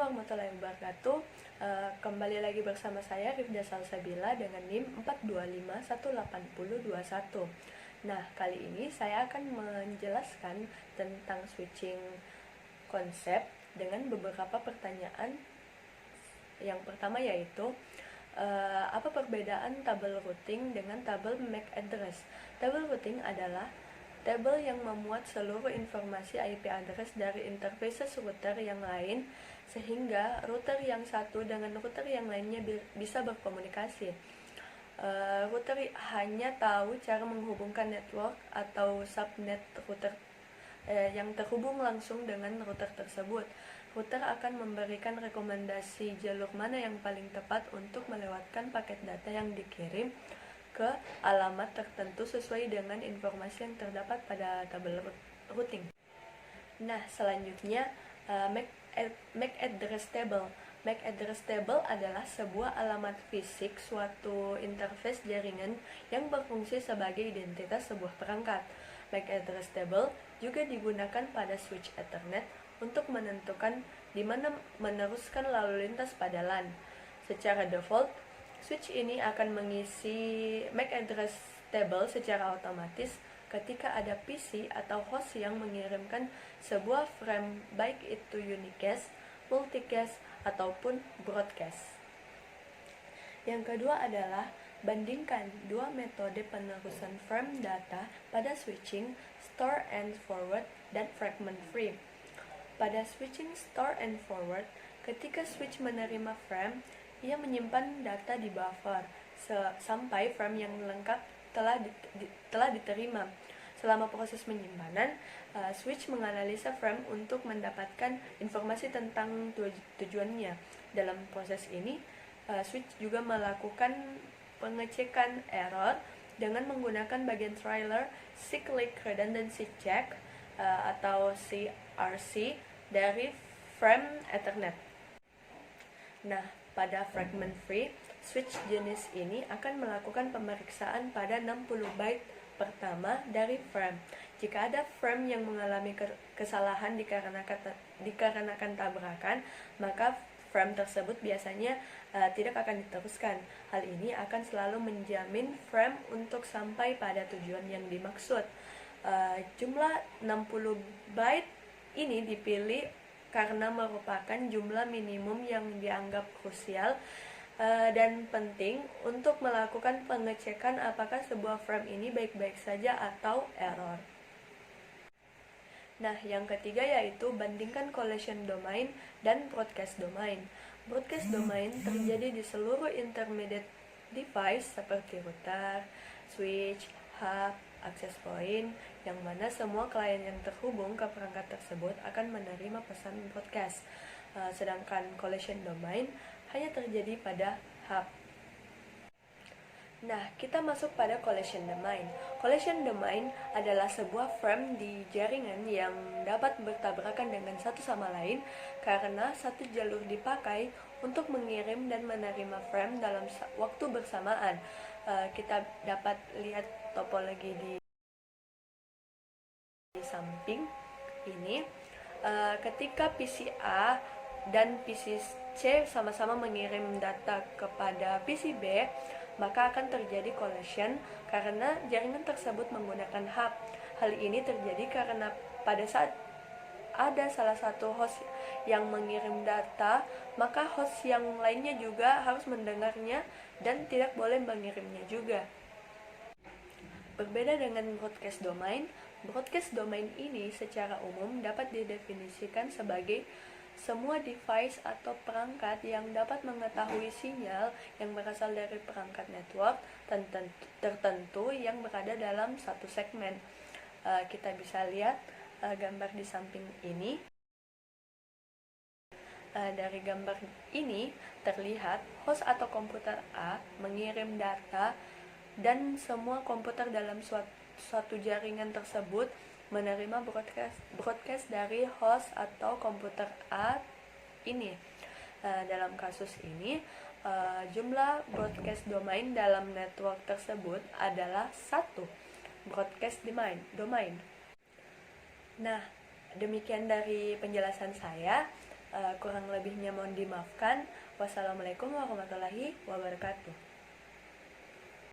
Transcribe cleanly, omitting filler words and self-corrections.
warahmatullahi wabarakatuh. Kembali lagi bersama saya Rifda Salsabila dengan NIM 4251821. Nah, kali ini saya akan menjelaskan tentang switching konsep dengan beberapa pertanyaan. Yang pertama yaitu apa perbedaan tabel routing dengan tabel MAC address? Tabel routing adalah tabel yang memuat seluruh informasi IP address dari interfaces router yang lain sehingga router yang satu dengan router yang lainnya bisa berkomunikasi. Router hanya tahu cara menghubungkan network atau subnet router yang terhubung langsung dengan router tersebut. Router akan memberikan rekomendasi jalur mana yang paling tepat untuk melewatkan paket data yang dikirim ke alamat tertentu sesuai dengan informasi yang terdapat pada tabel routing. Nah, selanjutnya MAC address table. MAC address table adalah sebuah alamat fisik suatu interface jaringan yang berfungsi sebagai identitas sebuah perangkat. MAC address table juga digunakan pada switch Ethernet untuk menentukan di mana meneruskan lalu lintas pada LAN. Secara default, switch ini akan mengisi MAC address table secara otomatis ketika ada PC atau host yang mengirimkan sebuah frame, baik itu unicast, multicast, ataupun broadcast. Yang kedua adalah bandingkan dua metode penerusan frame data pada switching store and forward dan fragment free. Pada switching store and forward, ketika switch menerima frame, ia menyimpan data di buffer sampai frame yang lengkap telah diterima. Selama proses penyimpanan, switch menganalisa frame untuk mendapatkan informasi tentang tujuannya. Dalam proses ini, switch juga melakukan pengecekan error dengan menggunakan bagian trailer cyclic redundancy check atau CRC dari frame Ethernet. Nah, pada fragment free, switch jenis ini akan melakukan pemeriksaan pada 60 byte pertama dari frame. Jika ada frame yang mengalami kesalahan dikarenakan tabrakan, maka frame tersebut biasanya tidak akan diteruskan. Hal ini akan selalu menjamin frame untuk sampai pada tujuan yang dimaksud. Jumlah 60 byte ini dipilih karena merupakan jumlah minimum yang dianggap krusial dan penting untuk melakukan pengecekan apakah sebuah frame ini baik-baik saja atau error. Nah, yang ketiga yaitu bandingkan collision domain dan broadcast domain. Broadcast domain terjadi di seluruh intermediate device seperti router, switch, hub, access point, yang mana semua klien yang terhubung ke perangkat tersebut akan menerima pesan broadcast. Sedangkan collision domain hanya terjadi pada hub. Nah, kita masuk pada collision domain. Collision domain adalah sebuah frame di jaringan yang dapat bertabrakan dengan satu sama lain karena satu jalur dipakai untuk mengirim dan menerima frame dalam waktu bersamaan. Kita dapat lihat topologi di samping ini. Ketika PC A dan PC C sama-sama mengirim data kepada PC B, maka akan terjadi collision karena jaringan tersebut menggunakan hub. Hal ini terjadi karena pada saat ada salah satu host yang mengirim data, maka host yang lainnya juga harus mendengarnya dan tidak boleh mengirimnya juga. Berbeda dengan broadcast domain ini secara umum dapat didefinisikan sebagai semua device atau perangkat yang dapat mengetahui sinyal yang berasal dari perangkat network tertentu yang berada dalam satu segmen. Kita bisa lihat gambar di samping ini. Dari gambar ini terlihat host atau komputer A mengirim data dan semua komputer dalam suatu jaringan tersebut menerima broadcast dari host atau komputer A ini. Dalam kasus ini, jumlah broadcast domain dalam network tersebut adalah 1 broadcast domain. Nah, demikian dari penjelasan saya. Kurang lebihnya mohon dimaafkan. Wassalamualaikum warahmatullahi wabarakatuh.